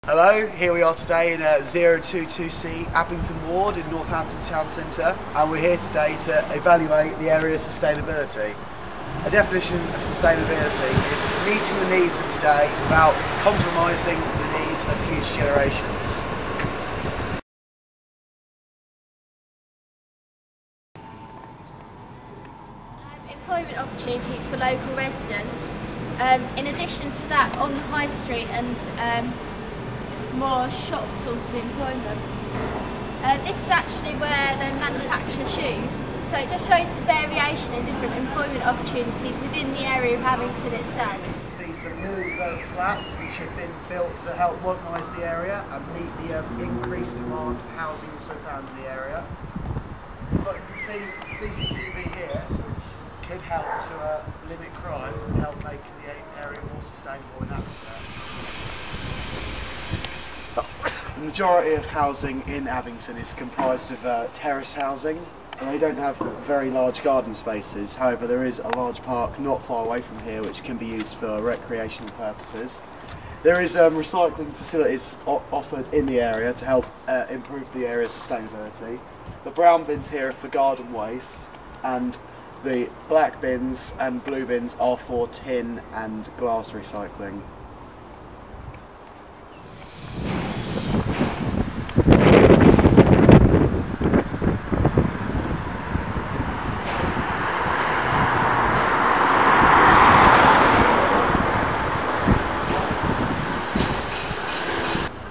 Hello, here we are today in 022C Abington Ward in Northampton Town Centre, and we're here today to evaluate the area's sustainability. A definition of sustainability is meeting the needs of today without compromising the needs of future generations. Employment opportunities for local residents. In addition to that, on the high street and more shop sort of employment. This is actually where they manufacture shoes, so it just shows the variation in different employment opportunities within the area of Abington itself. You see some newly developed flats which have been built to help modernise the area and meet the increased demand for housing also found in the area. But you can see CCTV here, which could help to limit crime and help make the area more sustainable in that respect. The majority of housing in Abington is comprised of terrace housing, and they don't have very large garden spaces. However, there is a large park not far away from here which can be used for recreational purposes. There is recycling facilities offered in the area to help improve the area's sustainability. The brown bins here are for garden waste, and the black bins and blue bins are for tin and glass recycling.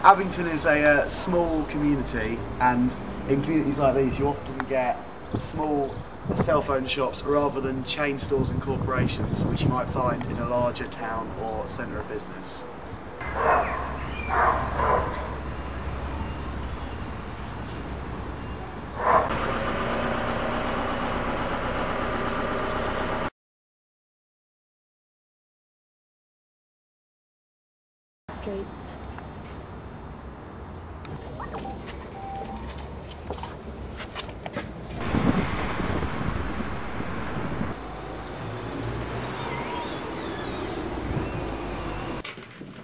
Abington is a small community, and in communities like these you often get small cell phone shops rather than chain stores and corporations, which you might find in a larger town or centre of business. Streets.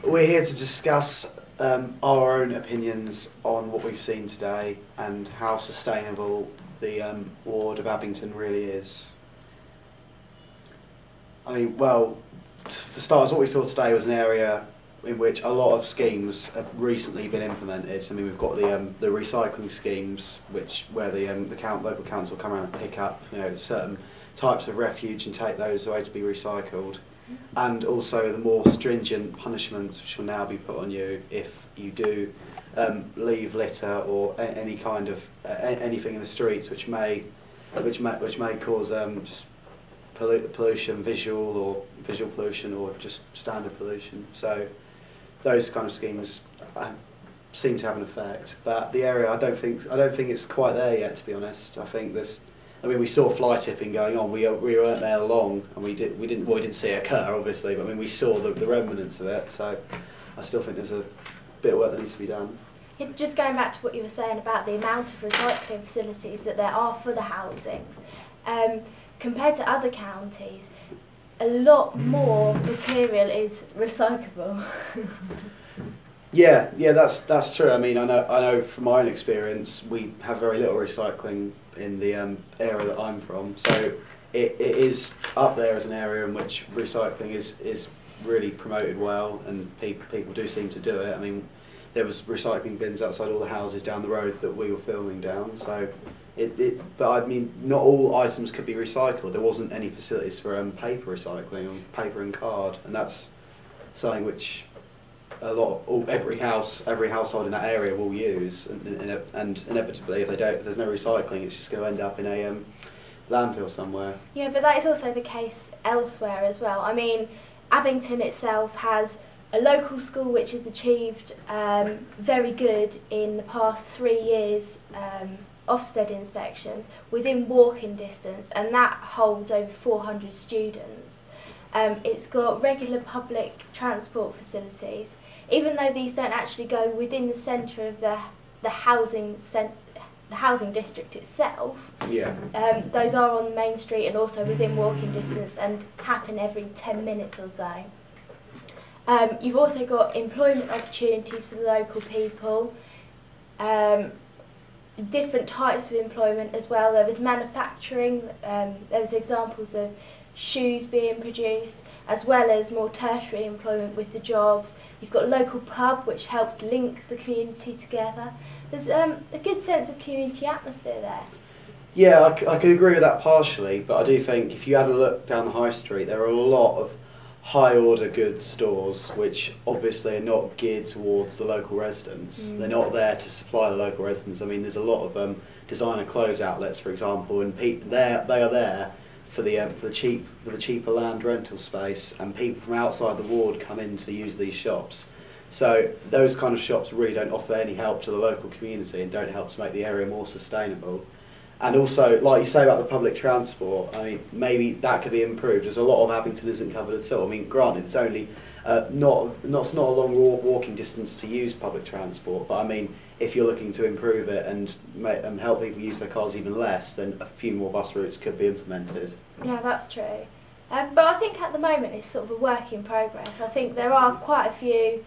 We're here to discuss our own opinions on what we've seen today and how sustainable the ward of Abington really is. I mean, well, for starters, what we saw today was an area in which a lot of schemes have recently been implemented. I mean, we've got the recycling schemes, where the local council come around and pick up, certain types of refuge and take those away to be recycled, and also the more stringent punishments which will now be put on you if you do leave litter or any kind of anything in the streets which may cause just pollution, visual pollution, or just standard pollution. So those kind of schemes seem to have an effect, but the area I don't think it's quite there yet, to be honest. I mean, we saw fly tipping going on. We weren't there long, and we didn't see it occur, obviously. But I mean, we saw the remnants of it. So I still think there's a bit of work that needs to be done. Yeah, just going back to what you were saying about the amount of recycling facilities that there are for the housings, compared to other counties, a lot more material is recyclable. Yeah, that's true. I mean, I know from my own experience, we have very little recycling in the area that I'm from. So it is up there as an area in which recycling is really promoted well, and people do seem to do it. I mean, there was recycling bins outside all the houses down the road that we were filming down. So but I mean, not all items could be recycled. There wasn't any facilities for paper recycling, or paper and card, and that's something which every household in that area will use, and inevitably, if there's no recycling, it's just going to end up in a landfill somewhere. Yeah, but that is also the case elsewhere as well. I mean, Abington itself has a local school which has achieved very good in the past 3 years Ofsted inspections within walking distance, and that holds over 400 students. It's got regular public transport facilities, even though these don't actually go within the centre of the housing district itself. Yeah. Those are on the main street and also within walking distance and happen every 10 minutes or so. You've also got employment opportunities for the local people, different types of employment as well. There was manufacturing, there was examples of shoes being produced, as well as more tertiary employment with the jobs. You've got a local pub which helps link the community together. There's a good sense of community atmosphere there. Yeah, I could agree with that partially, but I do think if you had a look down the high street, there are a lot of high order goods stores which obviously are not geared towards the local residents. They're not there to supply the local residents. I mean, there's a lot of designer clothes outlets, for example, and they are there for the cheaper land rental space, and people from outside the ward come in to use these shops. So those kind of shops really don't offer any help to the local community and don't help to make the area more sustainable. And also, like you say about the public transport, I mean, maybe that could be improved, as a lot of Abington isn't covered at all. I mean, granted, it's only not a long walking distance to use public transport, but I mean, if you're looking to improve it and help people use their cars even less, then a few more bus routes could be implemented. Yeah, that's true. But I think at the moment it's sort of a work in progress. I think there are quite a few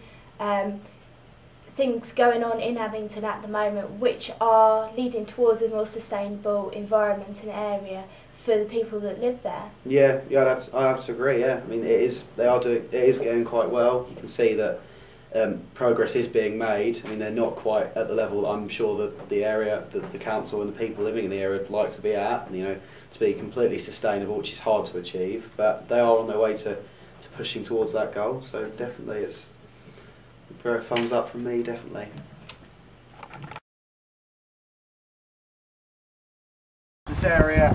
things going on in Abington at the moment which are leading towards a more sustainable environment and area for the people that live there. Yeah, I have to agree. Yeah, I mean, it is going quite well. You can see that progress is being made. I mean, they're not quite at the level that I'm sure that the council and the people living in the area would like to be at. You know, to be completely sustainable, which is hard to achieve, but they are on their way to pushing towards that goal. So definitely, it's a thumbs up from me, definitely. This area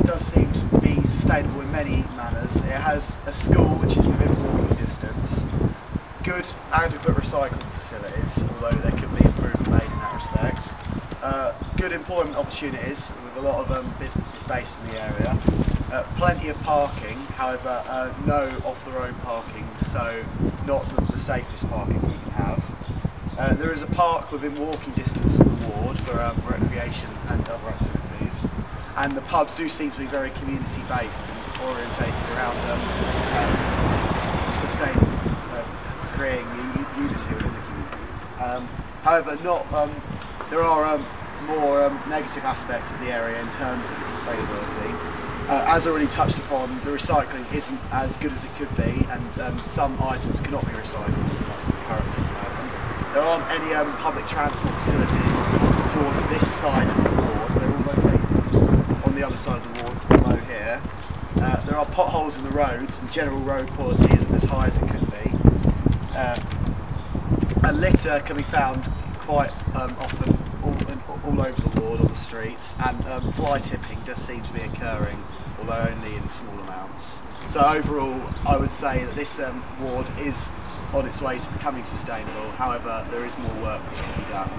does seem to be sustainable in many manners. It has a school which is within walking distance, good adequate recycling facilities, although there could be improvement made in that respect, good employment opportunities with a lot of businesses based in the area, plenty of parking, however no off-the-road parking, so not the safest parking you can have. There is a park within walking distance of the ward for recreation and other activities, and the pubs do seem to be very community based and orientated around sustaining, creating unity within the community. However, there are more negative aspects of the area in terms of its sustainability. As already touched upon, the recycling isn't as good as it could be, and some items cannot be recycled currently. There aren't any public transport facilities towards this side of the ward. They're all located on the other side of the ward below here. There are potholes in the roads, and general road quality isn't as high as it could be. A litter can be found quite often all over the ward on the streets, and fly tipping does seem to be occurring, although only in small amounts. So overall, I would say that this ward is on its way to becoming sustainable. However, there is more work that can be done.